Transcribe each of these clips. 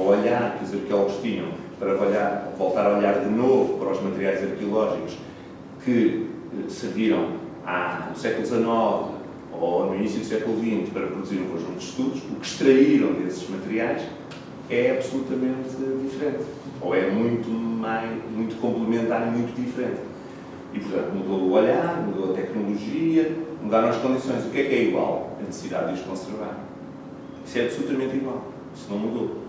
o olhar que os arqueólogos tinham para voltar a olhar de novo para os materiais arqueológicos que serviram no século XIX ou no início do século XX para produzir um conjunto de estudos, o que extraíram desses materiais é absolutamente diferente. Ou é muito complementar e muito diferente. E, portanto, mudou o olhar, mudou a tecnologia, mudaram as condições. O que é igual? A necessidade de os conservar. Isso é absolutamente igual. Isso não mudou.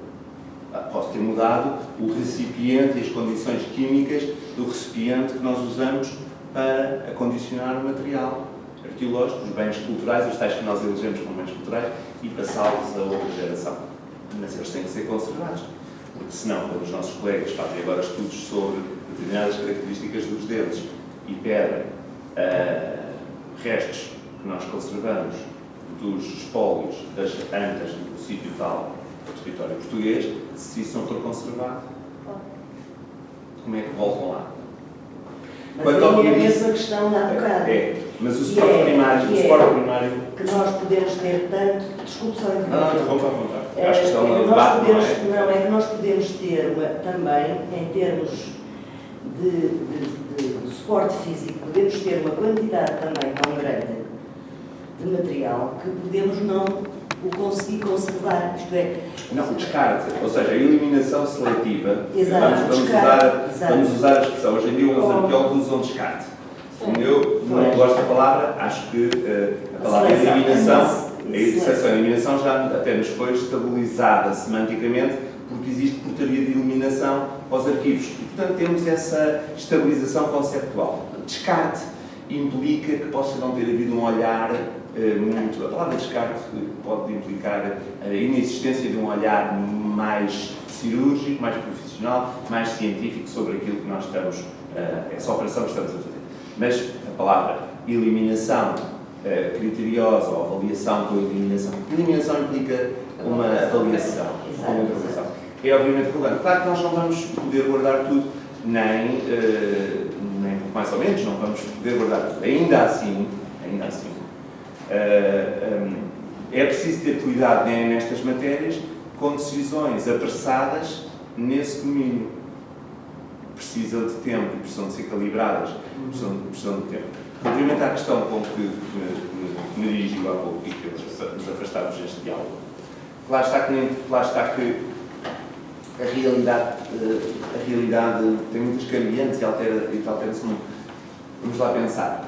Pode ter mudado o recipiente e as condições químicas do recipiente que nós usamos para acondicionar o material arqueológico, os bens culturais, os tais que nós elegemos como bens culturais, e passá-los a outra geração. Mas eles têm que ser conservados. Porque senão, quando os nossos colegas fazem agora estudos sobre determinadas características dos deles e pedem restos que nós conservamos dos espólios das antas do sítio tal do território português, se isso não for conservado, como é que voltam lá? Mas aí é a mesma questão da bocado. Mas o suporte primário... que nós podemos ter tanto... Desculpe só interrompa à vontade. Acho que é que nós podemos ter também, em termos de suporte físico, podemos ter uma quantidade também tão grande de material que podemos não o conseguir conservar, isto é... Não, o descarte, ou seja, a eliminação seletiva. Exato, vamos usar a expressão. Hoje em dia os arqueólogos usam descarte. Eu não gosto da palavra, acho que a palavra eliminação, a eliminação já até nos foi estabilizada semanticamente, porque existe portaria de eliminação aos arquivos. E, portanto, temos essa estabilização conceptual. Descarte implica que possa não ter havido um olhar muito... A palavra descarte pode implicar a inexistência de um olhar mais cirúrgico, mais profissional, mais científico sobre aquilo que nós estamos... essa operação que estamos a fazer. Mas a palavra eliminação criteriosa ou avaliação com eliminação... Eliminação implica uma avaliação, uma interpretação. É obviamente relevante. Claro que nós não vamos poder guardar tudo, nem pouco mais ou menos, não vamos poder guardar tudo. Ainda assim, é preciso ter cuidado nestas matérias com decisões apressadas nesse domínio. Precisam de tempo e precisam de ser calibradas, precisam de tempo. Relativamente à questão com que me dirigi há pouco e que nos afastávamos deste diálogo, lá está que a realidade tem muitas cambiantes e altera-se muito. Vamos lá pensar.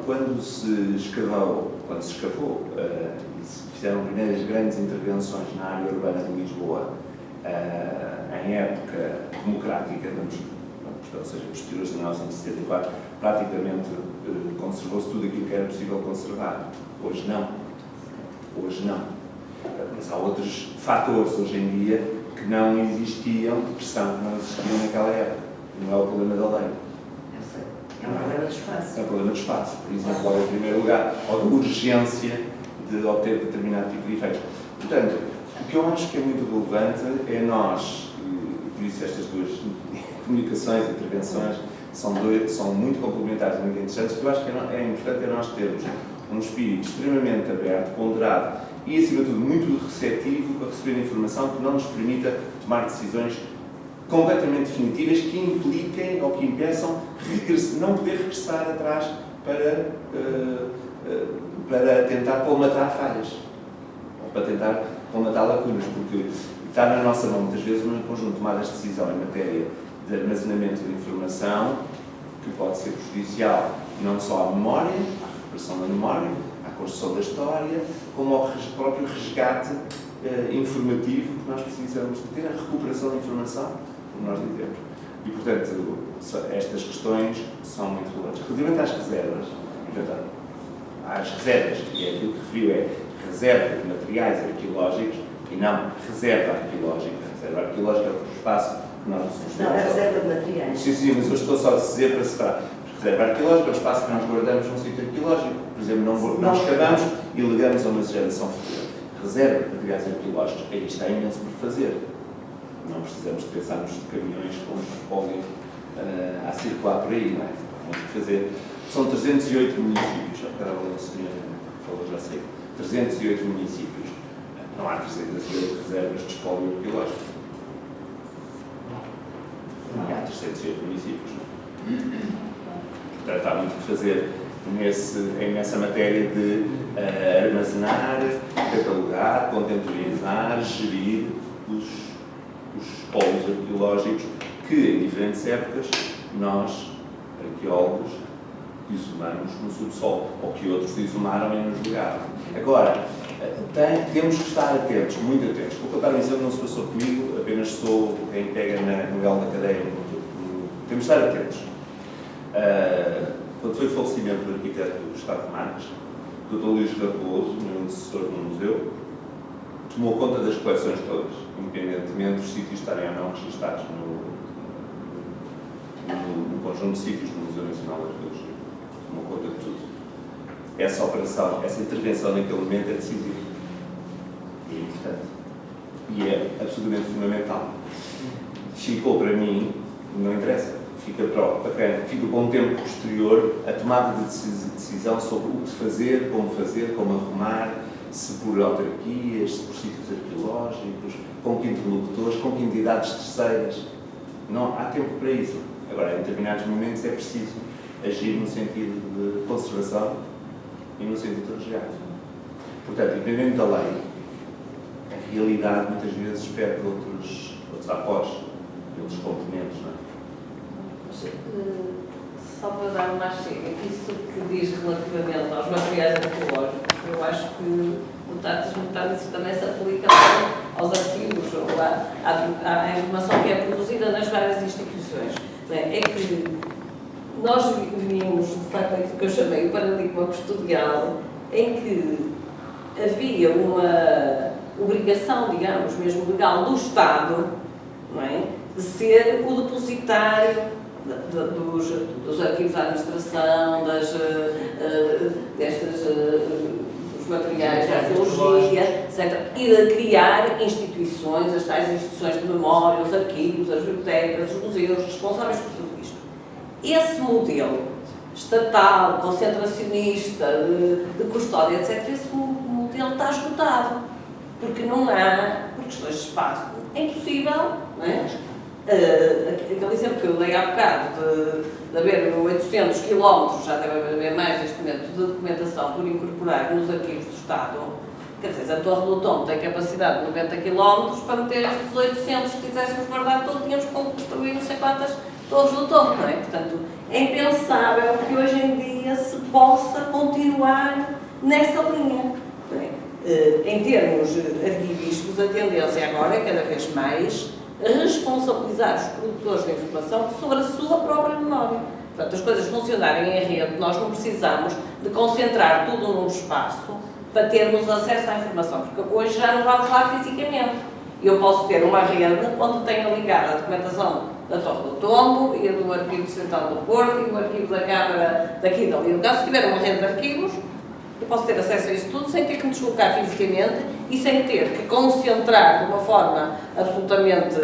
Quando se escavou e se fizeram primeiras grandes intervenções na área urbana de Lisboa, em época democrática, ou seja, posteriores a 1974, praticamente conservou-se tudo aquilo que era possível conservar. Hoje não. Mas há outros fatores hoje em dia que não existiam, de pressão que não existiam naquela época. Não é o problema da lei. É um problema de espaço. É um problema de espaço, por exemplo, logo em primeiro lugar, ou de urgência de obter determinado tipo de efeitos. Portanto, o que eu acho que é muito relevante é nós, por isso estas duas comunicações, intervenções, são muito complementares e muito interessantes. O que eu acho que é importante é nós termos um espírito extremamente aberto, ponderado e, acima de tudo, muito receptivo para receber informação que não nos permita tomar decisões completamente definitivas que impliquem ou que impeçam não poder regressar atrás para tentar colmatar falhas ou para tentar colmatar lacunas, porque está na nossa mão muitas vezes um conjunto de tomadas de decisão em matéria de armazenamento de informação que pode ser prejudicial não só à memória, à recuperação da memória, à construção da história, como ao próprio resgate informativo que nós precisamos de ter, a recuperação da informação, como nós dizemos. E, portanto, estas questões são muito relevantes. Relativamente às reservas, portanto, às reservas, e é aquilo que referiu, é reserva de materiais arqueológicos e não reserva arqueológica. Reserva arqueológica é outro espaço que nós não é reserva de materiais. Sim, mas eu estou só a dizer para separar. Reserva arqueológica é o espaço que nós guardamos num sítio arqueológico. Por exemplo, não escavamos e legamos a uma geração futura. Reserva de materiais arqueológicos, aí está imenso por fazer. Não precisamos de pensarmos de caminhões com espólio a circular por aí, não é? Temos que fazer. São 308 municípios, já para o senhor falou, já sei. 308 municípios. Não há 308 reservas de espólio arqueológico. 608 municípios. Portanto, há muito que fazer nessa matéria de armazenar, catalogar, contemporaneizar, gerir os polos arqueológicos que, em diferentes épocas, nós, arqueólogos, exumamos no subsolo, ou que outros exumaram e nos legaram. Agora, temos que estar atentos, muito atentos. O que eu estava a dizer não se passou comigo, apenas sou quem pega no elo da cadeia. Temos que estar atentos. Quando foi o falecimento do arquiteto Gustavo Marques, o Dr. Luís Raposo, meu assessor no museu, tomou conta das coleções todas, independentemente dos sítios estarem ou não registados no conjunto de sítios do Museu Nacional de Arqueologia. Tomou conta de tudo. Essa operação, essa intervenção naquele momento é decisiva. E é importante. E é absolutamente fundamental. Ficou para mim, não interessa, fica para um tempo posterior a tomada de decisão sobre o que fazer, como arrumar, se por autarquias, se por sítios arqueológicos, com que interlocutores, com que entidades terceiras. Não há tempo para isso. Agora, em determinados momentos é preciso agir no sentido de conservação e no sentido de resgate. Portanto, dependendo da lei, a realidade muitas vezes perde outros após, outros componentes, não é? Só para dar uma chega, isso que diz relativamente aos materiais arqueológicos, eu acho que o Tatis Mutatis também se aplica aos arquivos, ou à informação que é produzida nas várias instituições. É que nós vimos, de facto, aquilo que eu chamei o paradigma custodial, em que havia uma obrigação, digamos, mesmo legal do Estado, não é? De ser o depositário dos arquivos da administração, dos materiais da arqueologia, etc. E de criar instituições, as tais instituições de memória, os arquivos, as bibliotecas, os museus, responsáveis por tudo isto. Esse modelo estatal, concentracionista, de custódia, etc., esse modelo está esgotado, porque não há, por questões de espaço, é impossível, não é? Aquele exemplo que eu dei há bocado de haver 800 km, já deve haver mais neste momento, de documentação por incorporar nos arquivos do Estado. Quer dizer, a Torre do Tombo tem capacidade de 90 km, para meter estes 800, se quiséssemos guardar tudo, tínhamos que construir não sei quantas Torres do Tombo, não é? Portanto, é impensável que hoje em dia se possa continuar nessa linha. Não é? Em termos arquivísticos, a tendência agora é cada vez mais responsabilizar os produtores de informação sobre a sua própria memória. Portanto, as coisas funcionarem em rede, nós não precisamos de concentrar tudo num espaço para termos acesso à informação, porque hoje já não vamos lá fisicamente. Eu posso ter uma rede onde tenha ligada a documentação da Torre do Tombo e a do Arquivo Central do Porto e do Arquivo da Câmara daqui e dali. No caso, se tiver uma rede de arquivos, eu posso ter acesso a isso tudo sem ter que me deslocar fisicamente e sem ter que concentrar de uma forma absolutamente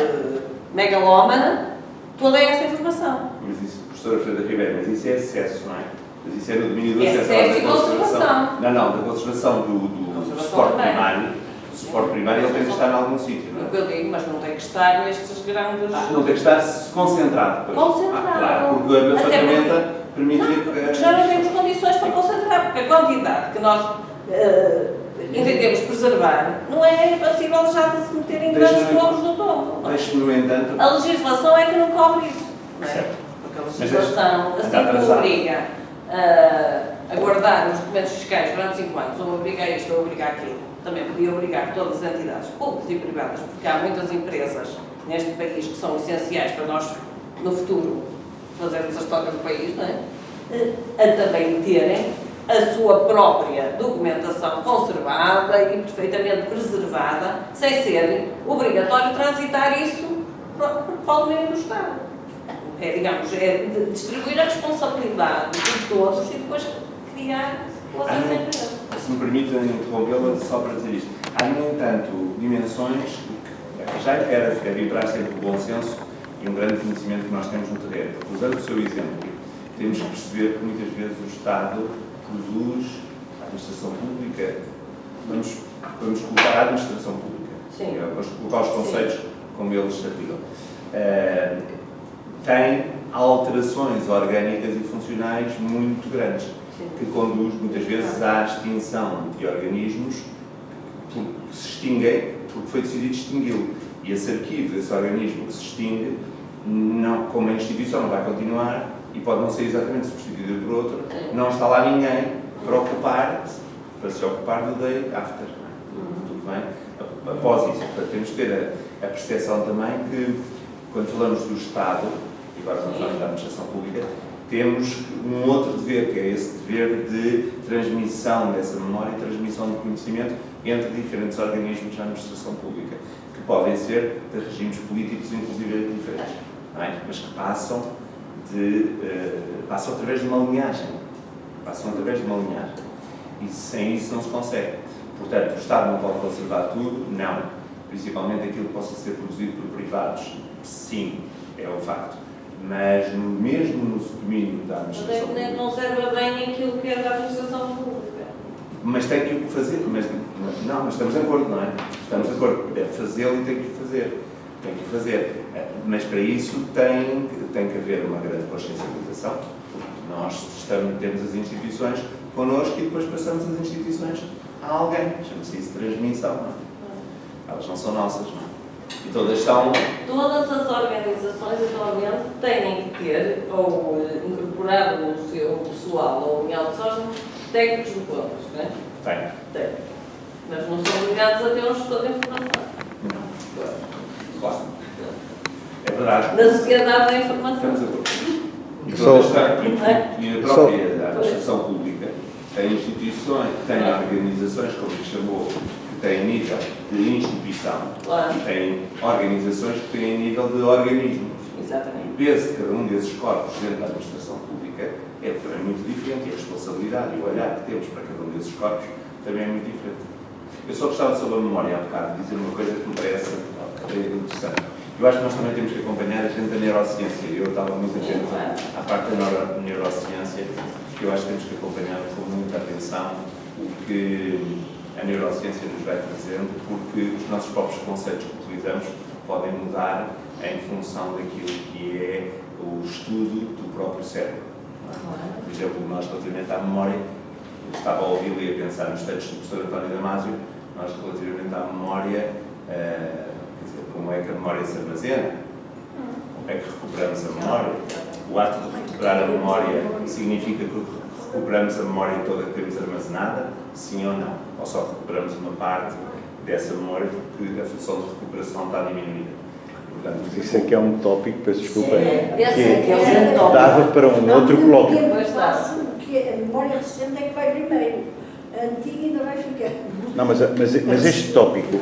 megalómana toda essa informação. Mas isso, professora Freda Ribeiro, mas isso é excesso, não é? Mas isso é no domínio do acesso e conservação. Não, da conservação do suporte primário. O suporte primário ele tem que estar em algum sítio, não é? É o que eu digo, mas não tem que estar nestes grandes... não tem que estar concentrado. Concentrado. Claro, porque a ferramenta permite que... Já não temos condições para concentrar, porque a quantidade que nós entendemos preservar não é possível já de se meter em grandes torres do tombo. Deixe-me, no entanto... A legislação é que não cobre isso. Não é? Certo. Porque a legislação, assim como obriga a guardar os documentos fiscais durante 5 anos, ou obriga a isto ou obriga a aquilo, também podia obrigar todas as entidades públicas e privadas, porque há muitas empresas neste país que são essenciais para nós, no futuro, fazermos a história do país, não é? A também terem a sua própria documentação conservada e perfeitamente preservada, sem ser obrigatório transitar isso para o domínio do Estado. É, digamos, é de distribuir a responsabilidade de todos e depois criar o acesso à empresa. Se me permitem interrompê-la só para dizer isto. Há, no entanto, dimensões que já era vibrar sempre o bom senso e um grande conhecimento que nós temos no terreno. Usando o seu exemplo, temos que perceber que muitas vezes o Estado produz a administração pública. Vamos colocar a administração pública. Sim. Vamos colocar os conceitos como eles se aplicam. tem alterações orgânicas e funcionais muito grandes, que conduz muitas vezes à extinção de organismos que se extinguem porque foi decidido extingui-lo. E esse arquivo desse organismo que se extingue, não, como a instituição não vai continuar e pode não ser exatamente substituído por outro, não está lá ninguém para se ocupar do day after. Tudo bem? Após isso, portanto, temos de ter a percepção também que, quando falamos do Estado, e agora vamos falar da administração pública, temos um outro dever, que é esse dever de transmissão dessa memória e transmissão de conhecimento entre diferentes organismos da administração pública, que podem ser de regimes políticos, inclusive, diferentes, não é? Mas que passam através de uma linhagem. E sem isso não se consegue. Portanto, o Estado não pode conservar tudo, não. Principalmente aquilo que possa ser produzido por privados, sim, é um facto. Mas mesmo no domínio da administração pública... Não serve bem aquilo que é da administração pública. Mas tem que o fazer, mas estamos de acordo, não é? Estamos de acordo, deve fazê-lo e tem que o fazer. Mas para isso tem que haver uma grande consciencialização, porque nós temos as instituições connosco e depois passamos as instituições a alguém, chama-se isso transmissão, não é? Elas não são nossas, não é? E todas as organizações atualmente têm que ter, ou incorporar no seu pessoal ou em outsourcing, técnicos de contas, não é? Tem. Mas não são obrigados a ter um gestor de informação. Não. Claro. É verdade. Na sociedade da informação. Estamos a ver. E a própria administração pública tem instituições, tem organizações, como se chamou, que têm nível de instituição, claro. E tem organizações que têm nível de organismo. Exatamente. O peso de cada um desses corpos dentro da administração pública é também muito diferente e a responsabilidade e o olhar que temos para cada um desses corpos também é muito diferente. Eu só gostava sobre a memória, há bocado, de dizer uma coisa que me parece interessante. Eu acho que nós também temos que acompanhar a gente da neurociência. Eu estava muito atento à parte da neurociência, que eu acho que temos que acompanhar com muita atenção o que a neurociência nos vai trazendo, porque os nossos próprios conceitos que utilizamos podem mudar em função daquilo que é o estudo do próprio cérebro. Por exemplo, nós, relativamente à memória, eu estava a ouvi-lo e a pensar nos textos do professor António Damasio, nós, relativamente à memória, como é que a memória se armazena, como é que recuperamos a memória. O ato de recuperar a memória significa que recuperamos a memória toda que temos armazenada, sim ou não? Ou só recuperamos uma parte dessa memória porque a função de recuperação está diminuída. Portanto, isso é que é um tópico, peço desculpa, é um dava para um outro colóquio. Que a memória recente é que vai primeiro, a antiga ainda vai ficar. Não, mas este tópico,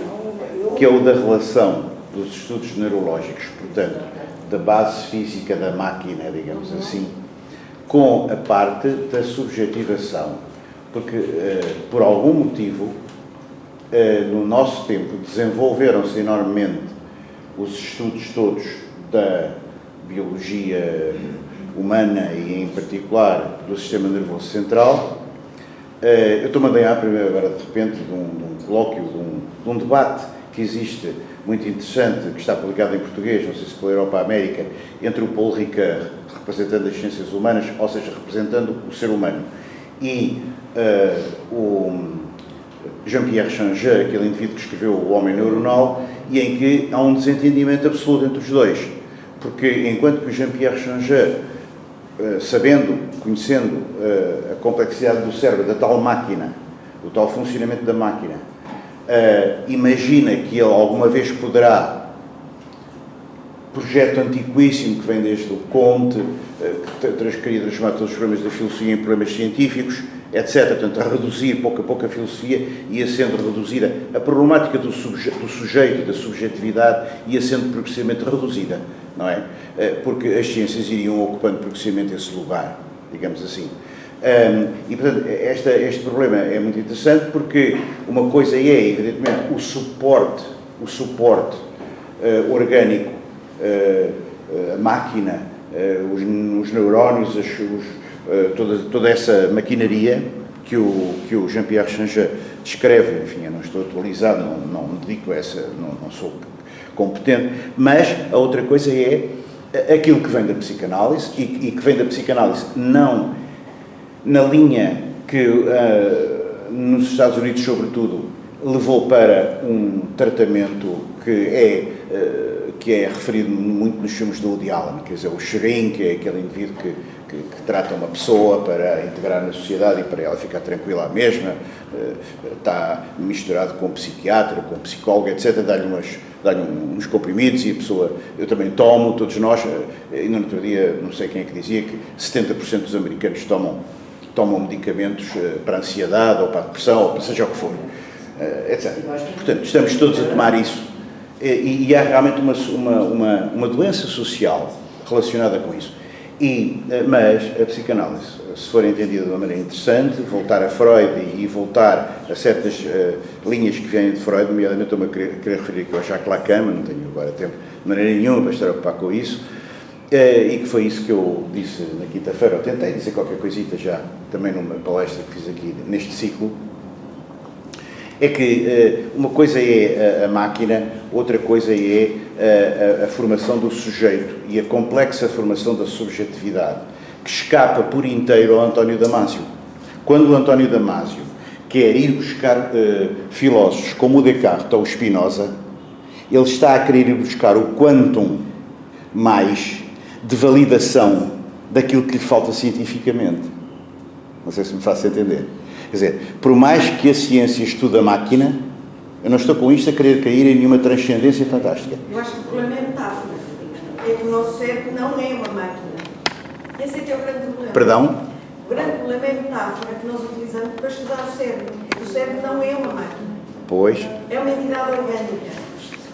que é o da relação dos estudos neurológicos, portanto, da base física da máquina, digamos assim, com a parte da subjetivação, porque, por algum motivo, no nosso tempo, desenvolveram-se enormemente os estudos todos da biologia humana e, em particular, do sistema nervoso central. Eu estou-me a ganhar, agora, de repente, de um colóquio, de um debate que existe muito interessante, que está publicado em português, não sei se pela Europa América, entre o Paul Ricoeur, representando as ciências humanas, ou seja, representando o ser humano, e o Jean-Pierre Changeux, aquele indivíduo que escreveu O Homem Neuronal, e em que há um desentendimento absoluto entre os dois. Porque, enquanto que o Jean-Pierre Changeux, conhecendo a complexidade do cérebro, da tal máquina, o tal funcionamento da máquina, imagina que ele alguma vez poderá, projeto antiquíssimo que vem desde o Comte, que queria transformar todos os problemas da filosofia em problemas científicos, etc. Portanto, a reduzir pouco a pouco a filosofia, ia sendo reduzida, a problemática do sujeito, da subjetividade, ia sendo progressivamente reduzida, não é? Porque as ciências iriam ocupando progressivamente esse lugar, digamos assim. E, portanto, este problema é muito interessante porque uma coisa é, evidentemente, o suporte orgânico, a máquina, os neurónios, toda essa maquinaria que o Jean-Pierre Changeux descreve. Enfim, eu não estou atualizado, não me dedico a essa, não sou competente, mas a outra coisa é aquilo que vem da psicanálise e que vem da psicanálise não na linha que nos Estados Unidos, sobretudo, levou para um tratamento que é referido muito nos filmes do Woody Allen, quer dizer, o shrink, é aquele indivíduo que trata uma pessoa para integrar na sociedade e para ela ficar tranquila à mesma, está misturado com um psiquiatra, com um psicólogo, etc., dá-lhe uns comprimidos e a pessoa, eu também tomo, todos nós, e no outro dia, não sei quem é que dizia, que 70% dos americanos tomam medicamentos para a ansiedade ou para a depressão, ou para seja o que for, etc. Portanto, estamos todos a tomar isso. E há realmente uma doença social relacionada com isso. Mas a psicanálise, se for entendida de uma maneira interessante, voltar a Freud e voltar a certas linhas que vêm de Freud, nomeadamente estou-me a querer referir aqui ao Jacques Lacan, não tenho agora tempo de maneira nenhuma para estar a ocupar com isso, e que foi isso que eu disse na quinta-feira, eu tentei dizer qualquer coisita já, também numa palestra que fiz aqui neste ciclo, é que uma coisa é a máquina, outra coisa é a formação do sujeito e a complexa formação da subjetividade, que escapa por inteiro ao António Damasio. Quando o António Damasio quer ir buscar filósofos como o Descartes ou o Spinoza, ele está a querer ir buscar o quantum mais de validação daquilo que lhe falta cientificamente. Não sei se me faço entender. Quer dizer, por mais que a ciência estude a máquina, eu não estou com isto a querer cair em nenhuma transcendência fantástica. Eu acho que o problema é metáfora. É que o nosso cérebro não é uma máquina. Esse é que é o grande problema. Perdão? O grande problema é a metáfora que nós utilizamos para estudar o cérebro. O cérebro não é uma máquina. Pois. É uma entidade orgânica.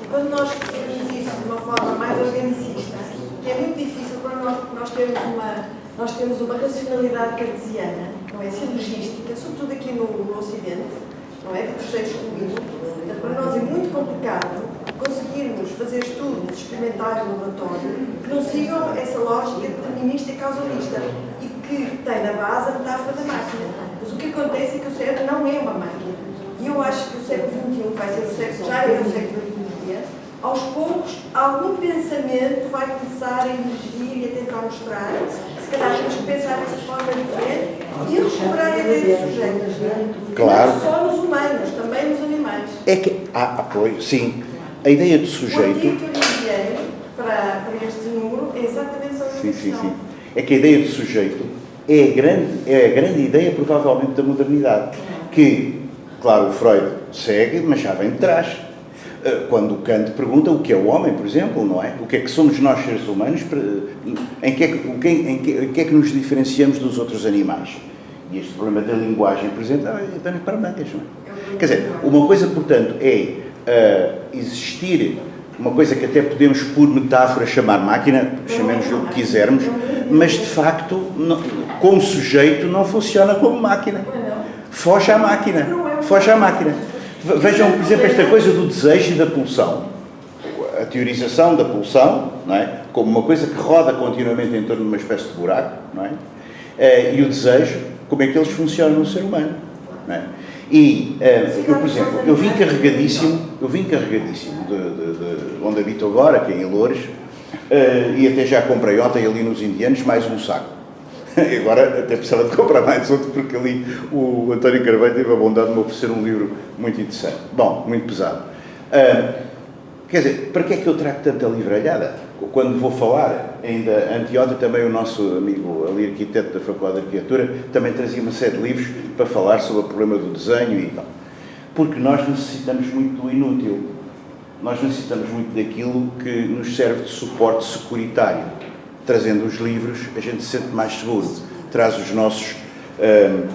E quando nós fazemos isso de uma forma mais organicista, que é muito difícil para nós temos uma racionalidade cartesiana, não é? Silogística, sobretudo aqui no Ocidente, não é? De terceiro excluído. Para nós é muito complicado conseguirmos fazer estudos experimentais no laboratório que não sigam essa lógica determinista e causalista e que tem na base a metáfora da máquina. Mas o que acontece é que o cérebro não é uma máquina. E eu acho que o século XXI vai ser o século, já é o século XXI. Aos poucos, algum pensamento vai começar a emergir e a tentar mostrar que se calhar temos que pensar dessa forma diferente e recuperar a ideia de sujeito. Claro. Não só nos humanos, também nos animais. É que, pois, sim, a ideia de O sujeito... artigo que eu enviei para este número é exatamente sobre essa questão. Sim. É que a ideia de sujeito é a grande ideia, provavelmente, da modernidade. Que, claro, o Freud segue, mas já vem de trás. Quando o Kant pergunta o que é o homem, por exemplo, não é? O que é que somos nós, seres humanos, em que é que nos diferenciamos dos outros animais? E este problema da linguagem, por exemplo, dá-nos para mangas, não é? Quer dizer, uma coisa, portanto, é existir uma coisa que até podemos, por metáfora, chamar máquina, chamemos-lhe o que quisermos, mas, de facto, como sujeito, não funciona como máquina. Foge à máquina. Foge à máquina. Vejam, por exemplo, esta coisa do desejo e da pulsão. A teorização da pulsão, não é? Como uma coisa que roda continuamente em torno de uma espécie de buraco, não é? E o desejo, como é que eles funcionam no ser humano, não é? E, eu, por exemplo, eu vim carregadíssimo de onde habito agora, que é em Loures, e até já comprei ontem ali nos Indianos mais um saco. E agora até precisava de comprar mais outro, porque ali o António Carvalho teve a bondade de me oferecer um livro muito interessante. Bom, muito pesado. Quer dizer, para que é que eu trago tanta livralhada? Quando vou falar, ainda anteontem também o nosso amigo ali, arquiteto da Faculdade de Arquitetura, também trazia uma série de livros para falar sobre o problema do desenho e tal. Porque nós necessitamos muito do inútil. Nós necessitamos muito daquilo que nos serve de suporte securitário. Trazendo os livros, a gente se sente mais seguro. Traz os nossos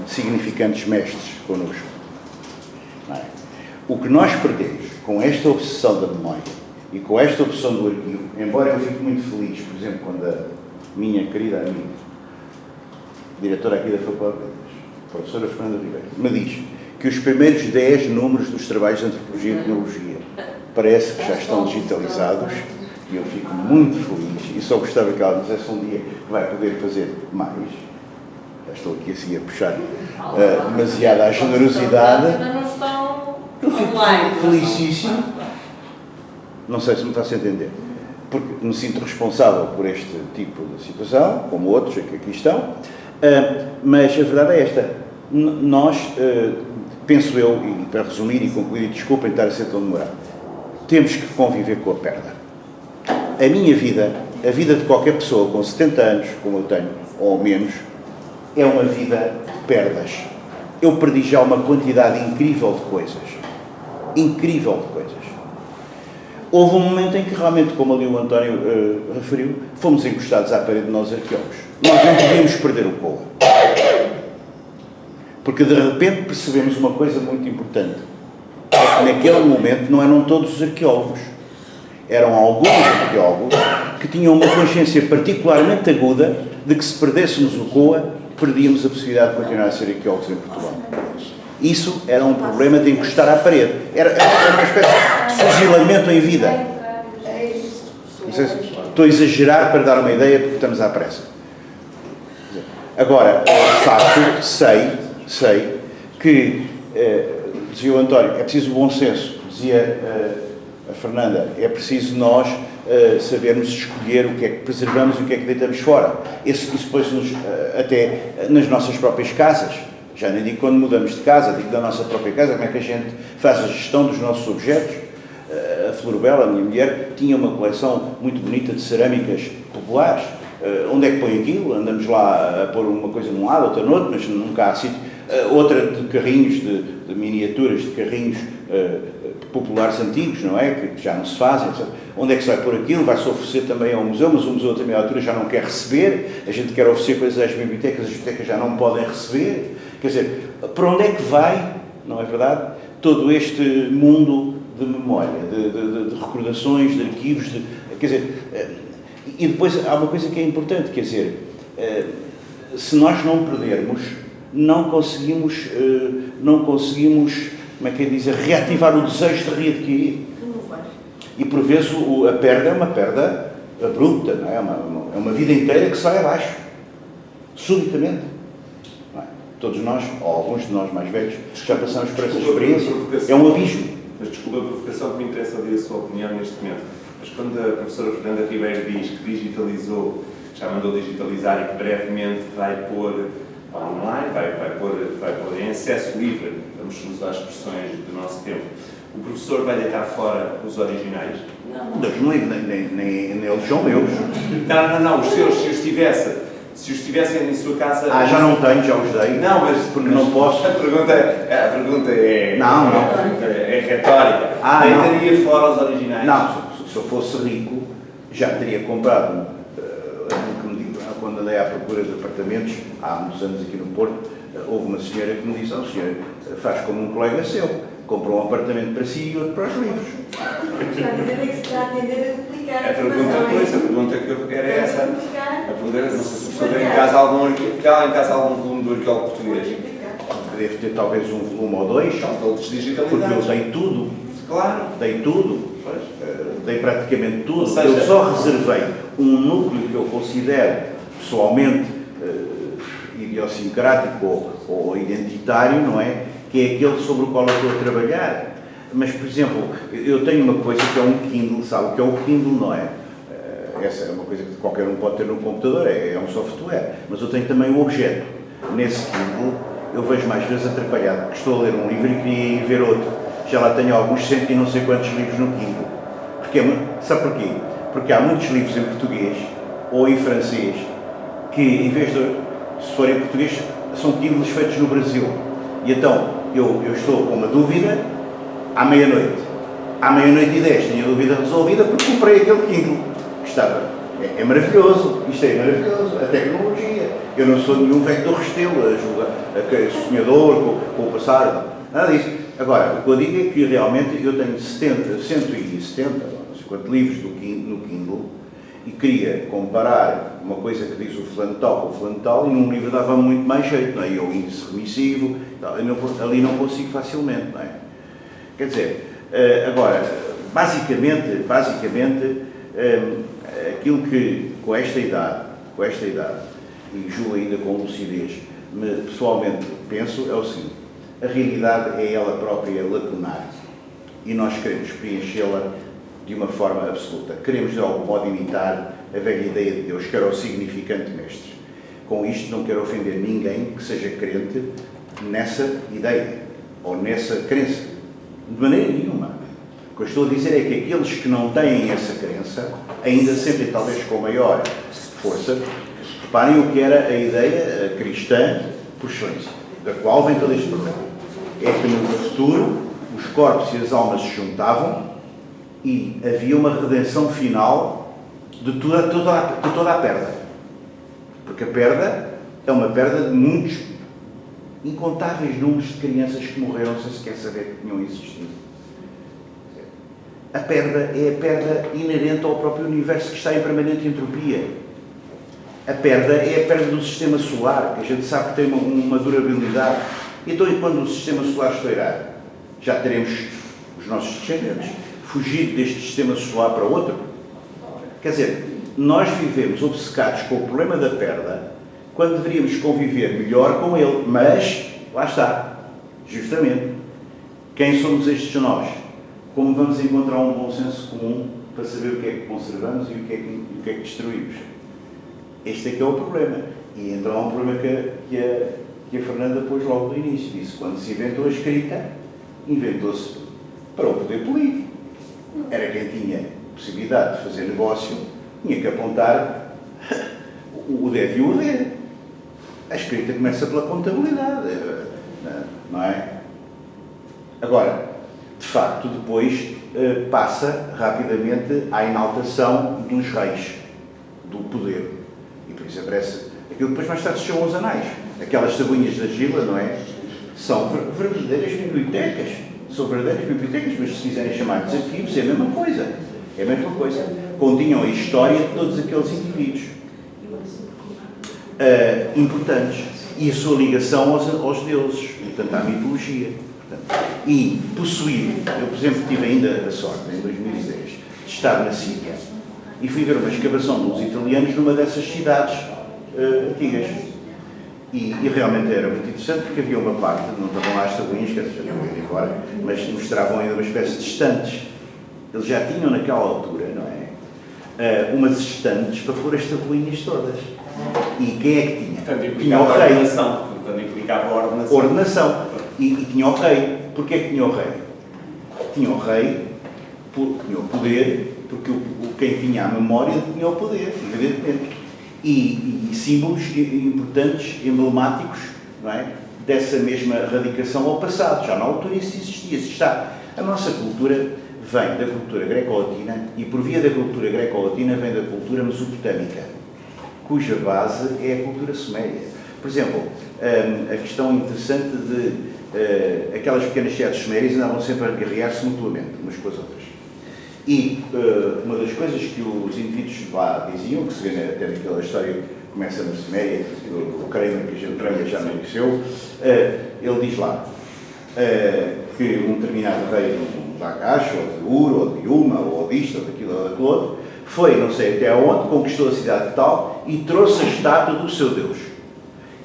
significantes mestres connosco. Não é? O que nós perdemos com esta obsessão da memória e com esta obsessão do arquivo, embora eu fique muito feliz, por exemplo, quando a minha querida amiga, diretora aqui da Faculdade de Letras, a professora Fernanda Ribeiro, me diz que os primeiros 10 números dos trabalhos de Antropologia e Etnologia parece que já estão digitalizados, e eu fico muito feliz, e só gostava que ela me dissesse um dia que vai poder fazer mais. Já estou aqui assim a puxar demasiada a generosidade. Ainda não estão Eu fico online. felicíssimo. Não sei se me faço entender. porque me sinto responsável por este tipo de situação, como outros que aqui estão, mas a verdade é esta. Nós, penso eu, e para resumir e concluir, e desculpem estar a ser tão demorado, temos que conviver com a perda. A minha vida, a vida de qualquer pessoa com 70 anos, como eu tenho, ou menos, é uma vida de perdas. Eu perdi já uma quantidade incrível de coisas. Incrível de coisas. Houve um momento em que realmente, como ali o António referiu, fomos encostados à parede de nós arqueólogos. Nós não podíamos perder o Coa. Porque de repente percebemos uma coisa muito importante. É que naquele momento não eram todos os arqueólogos. Eram alguns arqueólogos que tinham uma consciência particularmente aguda de que se perdêssemos o Coa, perdíamos a possibilidade de continuar a ser arqueólogos em Portugal. Isso era um problema de encostar à parede. Era uma espécie de fuzilamento em vida. Não sei se estou a exagerar para dar uma ideia, porque estamos à pressa. Agora, de facto, sei que, dizia o António, é preciso bom senso. Dizia a Fernanda, é preciso nós sabermos escolher o que é que preservamos e o que é que deitamos fora. Isso depois-nos até nas nossas próprias casas. Já nem digo quando mudamos de casa, digo da nossa própria casa, como é que a gente faz a gestão dos nossos objetos. A Florbela, a minha mulher, tinha uma coleção muito bonita de cerâmicas populares. Onde é que põe aquilo? Andamos lá a pôr uma coisa num lado, outra no outro, mas nunca há sítio. Outra de carrinhos, de miniaturas, de carrinhos populares antigos, não é? Que já não se fazem. Onde é que se vai pôr aquilo? Vai-se oferecer também ao museu, mas o museu também à altura já não quer receber. A gente quer oferecer coisas às bibliotecas, as bibliotecas já não podem receber. Quer dizer, para onde é que vai, não é verdade, todo este mundo de memória, de recordações, de arquivos, quer dizer, e depois há uma coisa que é importante, quer dizer, se nós não perdermos, não conseguimos, como é que é dizer, reativar o desejo de readquirir. E por vezes a perda é uma perda abrupta, não é? É uma vida inteira que sai abaixo, subitamente. Todos nós, ou alguns de nós mais velhos, já passamos por essa experiência. É um abismo. Mas desculpa a provocação, que me interessa ouvir a sua opinião neste momento. Mas quando a professora Fernanda Ribeiro diz que digitalizou, já mandou digitalizar e que brevemente vai pôr online, vai pôr em acesso livre, vamos usar as expressões do nosso tempo, o professor vai deitar fora os originais? Deus não livre, nem eles são meus. Não, os seus, se os tivessem em sua casa... Já não tenho, já os dei. Não, mas porque não posso. A pergunta é... Não. É retórica. Deitaria fora os originais? Não, se eu fosse rico, já teria comprado, quando andei à procura de apartamentos, há muitos anos aqui no Porto, houve uma senhora que me disse, senhor, faz como um colega seu, comprou um apartamento para si e outro para os livros. Está a dizer que se está a atender a duplicar A pergunta que eu quero é essa. A pergunta é, não sei se a pessoa tem em casa algum volume do arqueólogo português. Deve ter talvez um volume ou dois, Estão todos digitalizados. porque eu dei tudo. Claro. Dei tudo. Dei praticamente tudo. Ou seja, eu só reservei um núcleo que eu considero pessoalmente idiosincrático ou identitário, não é? Que é aquele sobre o qual eu estou a trabalhar. Mas, por exemplo, eu tenho uma coisa que é um Kindle, sabe o que é o Kindle, não é? Essa é uma coisa que qualquer um pode ter no computador, é um software. Mas eu tenho também um objeto. Nesse Kindle, eu vejo mais vezes atrapalhado, porque estou a ler um livro e queria ir ver outro. Já lá tenho alguns cento e não sei quantos livros no Kindle. Sabe porquê? Porque há muitos livros em português ou em francês que, em vez de, se forem em português, são Kindles feitos no Brasil. E então, eu estou com uma dúvida à meia-noite. À meia-noite e 10 tinha a dúvida resolvida porque comprei aquele Kindle que estava. É maravilhoso, isto é maravilhoso, a tecnologia. Eu não sou nenhum Vector Restelo, sonhador com o passado, nada disso. Agora, o que eu digo é que realmente eu tenho 170, não sei quantos livros no Kindle e queria comparar uma coisa que diz o fulano tal com o fulano tal e num livro dava muito mais jeito, não é? E o índice remissivo, ali não consigo facilmente, não é? Quer dizer, agora, basicamente, aquilo que com esta idade, e julgo ainda com lucidez, pessoalmente penso é o seguinte: a realidade é ela própria lacunar e nós queremos preenchê-la de uma forma absoluta. Queremos, de algum modo, imitar a velha ideia de Deus, que era o significante mestre. Com isto, não quero ofender ninguém que seja crente nessa ideia, ou nessa crença. De maneira nenhuma. O que eu estou a dizer é que aqueles que não têm essa crença, ainda sentem, talvez com maior força, reparem o que era a ideia cristã por excelência, da qual vem todo este problema. É que no futuro os corpos e as almas se juntavam e havia uma redenção final de toda a perda. Porque a perda é uma perda de muitos, incontáveis números de crianças que morreram sem sequer saber que tinham existido. A perda é a perda inerente ao próprio universo que está em permanente entropia. A perda é a perda do sistema solar, que a gente sabe que tem uma durabilidade. Então, e quando o sistema solar estourar, já teremos os nossos descendentes fugido deste sistema solar para outro? Quer dizer, nós vivemos obcecados com o problema da perda, quando deveríamos conviver melhor com ele. Mas, lá está, justamente, quem somos estes nós? Como vamos encontrar um bom senso comum para saber o que é que conservamos e o que é que destruímos? Este é que é o problema. E então há um problema que a Fernanda pôs logo no início. Disse, quando se inventou a escrita, inventou-se para o poder político. Era quem tinha possibilidade de fazer negócio, tinha que apontar o deve e o haver. A escrita começa pela contabilidade, não é? Agora, de facto, depois passa rapidamente à inaltação dos reis, do poder. E por isso aparece aquilo que depois mais tarde se chamam os anais. Aquelas tabuinhas da Gila, não é? São verdadeiras bibliotecas. São verdadeiras bibliotecas, mas se quiserem chamar de arquivos, é a mesma coisa. É a mesma coisa. Continham a história de todos aqueles indivíduos importantes. E a sua ligação aos deuses, portanto, à mitologia. E possuir, eu, por exemplo, tive ainda a sorte, em 2010, de estar na Síria e fui ver uma escavação dos italianos numa dessas cidades antigas. E realmente era muito interessante porque havia uma parte, não estavam lá as tabuinhas, que já tinham ido embora, mas mostravam ainda uma espécie de estantes. Eles já tinham naquela altura, não é? Umas estantes para pôr as tabuinhas todas. E quem é que tinha? Portanto, tinha o rei. Portanto, implicava a ordenação. Ordenação. E tinha o rei. Porquê é que tinha o rei? Tinha o rei, tinha o poder, porque quem tinha a memória tinha o poder, evidentemente. E símbolos importantes, emblemáticos, não é? Dessa mesma radicação ao passado. Já na altura isso existia. A nossa cultura vem da cultura greco-latina e, por via da cultura greco-latina, vem da cultura mesopotâmica, cuja base é a cultura suméria. Por exemplo, a questão interessante de aquelas pequenas cidades sumérias andavam sempre a guerrear-se mutuamente, umas com as outras. E uma das coisas que os indivíduos lá diziam, que se vê até naquela história que começa na Suméria, o Kramer, que a gente já não conheceu, ele diz lá que um determinado rei de Lagash, ou de Ur, ou de Yuma, ou disto, ou daquilo, ou daquilo outro, foi, não sei até onde, conquistou a cidade tal e trouxe a estátua do seu Deus.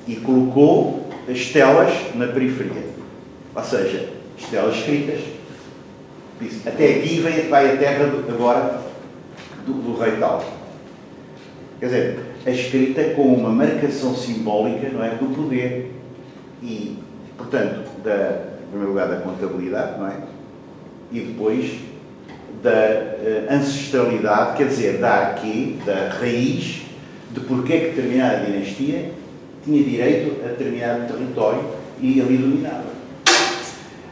E colocou as estelas na periferia. Ou seja, estelas escritas. Disse, até aqui vai a terra agora do rei tal. Quer dizer, a escrita com uma marcação simbólica, não é, do poder. E, portanto, em primeiro lugar, da contabilidade, não é? E depois da ancestralidade, quer dizer, da arquê, da raiz, de porque é que determinada dinastia tinha direito a determinado território e ali dominava.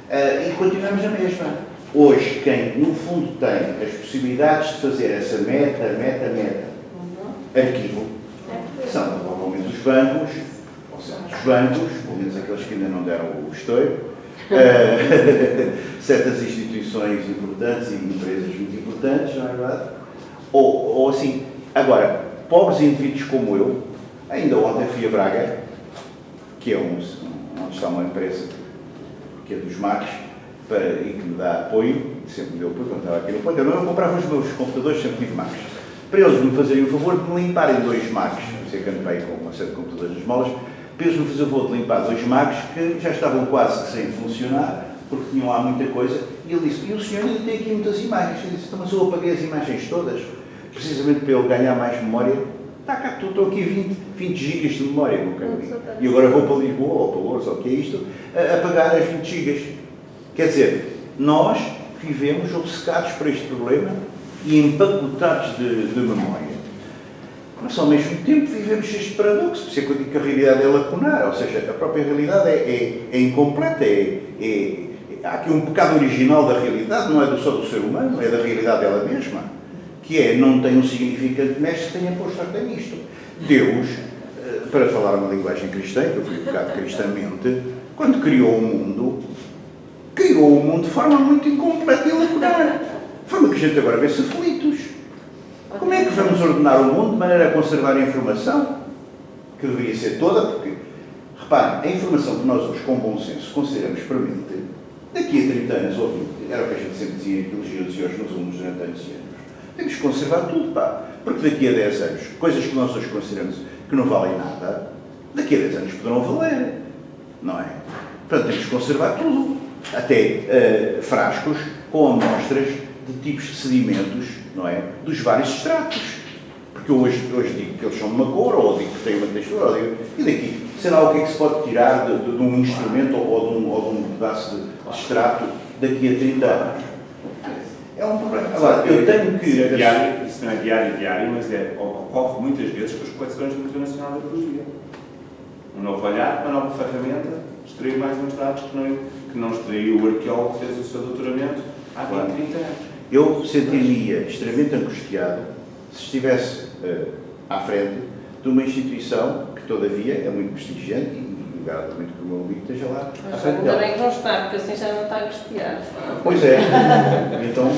E continuamos na mesma. Hoje, quem no fundo tem as possibilidades de fazer essa meta, arquivo, são normalmente os bancos, ou seja, os bancos, pelo menos aqueles que ainda não deram o estouro, certas instituições importantes e empresas muito importantes, não é verdade? Ou assim, agora, pobres indivíduos como eu, ainda ontem fui a Braga, que é onde está uma empresa que é dos Macs, e que me dá apoio, sempre me deu apoio quando estava aqui no ponto. Eu comprava os meus computadores, sempre tive Macs. Para eles me fazerem o favor de me limparem 2 Macs, não sei que andei com uma série de computadores nas molas, para eles me fazer o favor de limpar 2 Macs que já estavam quase que sem funcionar, porque tinham lá muita coisa, e E ele disse, e o senhor ainda tem aqui muitas imagens. Eu disse, então, mas eu apaguei as imagens todas, precisamente para ele ganhar mais memória. Está cá, estou aqui 20 gigas de memória, meu caro amigo. E agora vou para Lisboa, ou para Louros, ou o que é isto, a pagar as 20 gigas. Quer dizer, nós vivemos obcecados por este problema e empacotados de memória. Mas, ao mesmo tempo, vivemos este paradoxo. Por isso é que eu digo que a realidade é lacunar, ou seja, a própria realidade é incompleta, há aqui um pecado original da realidade, não é só do ser humano, é da realidade dela mesma, que é, não tem um significante mestre que tenha posto até nisto. Deus, para falar uma linguagem cristã, que eu fui educado cristamente, quando criou o mundo de forma muito incompleta e lacunar. De forma que a gente agora vê-se aflitos. Como é que vamos ordenar o mundo de maneira a conservar a informação? Que deveria ser toda, porque, reparem, a informação que nós hoje, com bom senso, consideramos premente, daqui a 30 anos ou 20, era o que a gente sempre dizia em biologia dos senhores nos alunos durante anos e anos. Temos que conservar tudo, pá. Porque daqui a 10 anos, coisas que nós hoje consideramos que não valem nada, daqui a 10 anos poderão valer. Não é? Portanto, temos que conservar tudo. Até frascos com amostras de tipos de sedimentos, não é? Dos vários estratos. Porque eu hoje digo que eles são de uma cor, ou digo que têm uma textura, ou digo, e daqui, sei lá o que é que se pode tirar de um instrumento ou de um pedaço de extrato daqui a 30 anos. É um problema. Agora, eu tenho que... Isso não é diário, mas ocorre muitas vezes com as coleções do Museu Nacional da Arqueologia. Um novo olhar, uma nova ferramenta, extrair mais uns dados que não extraiu o arqueólogo que fez o seu doutoramento há 20, 30 anos. Eu sentiria extremamente angustiado se estivesse à frente de uma instituição que, todavia, é muito prestigiante e garantamente que o meu amigo esteja lá. Ainda bem que não está, porque assim já não está angustiado. Pois é. Então,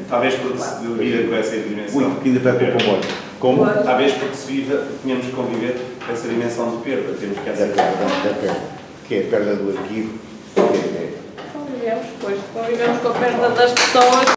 talvez porque se vida com essa dimensão. Ui, que ainda vai para o comboio. Como? Talvez porque se tínhamos que conviver com essa dimensão de perda. Temos que aceitar. Da perda. Que é a perda do arquivo. Convivemos com a perda das pessoas.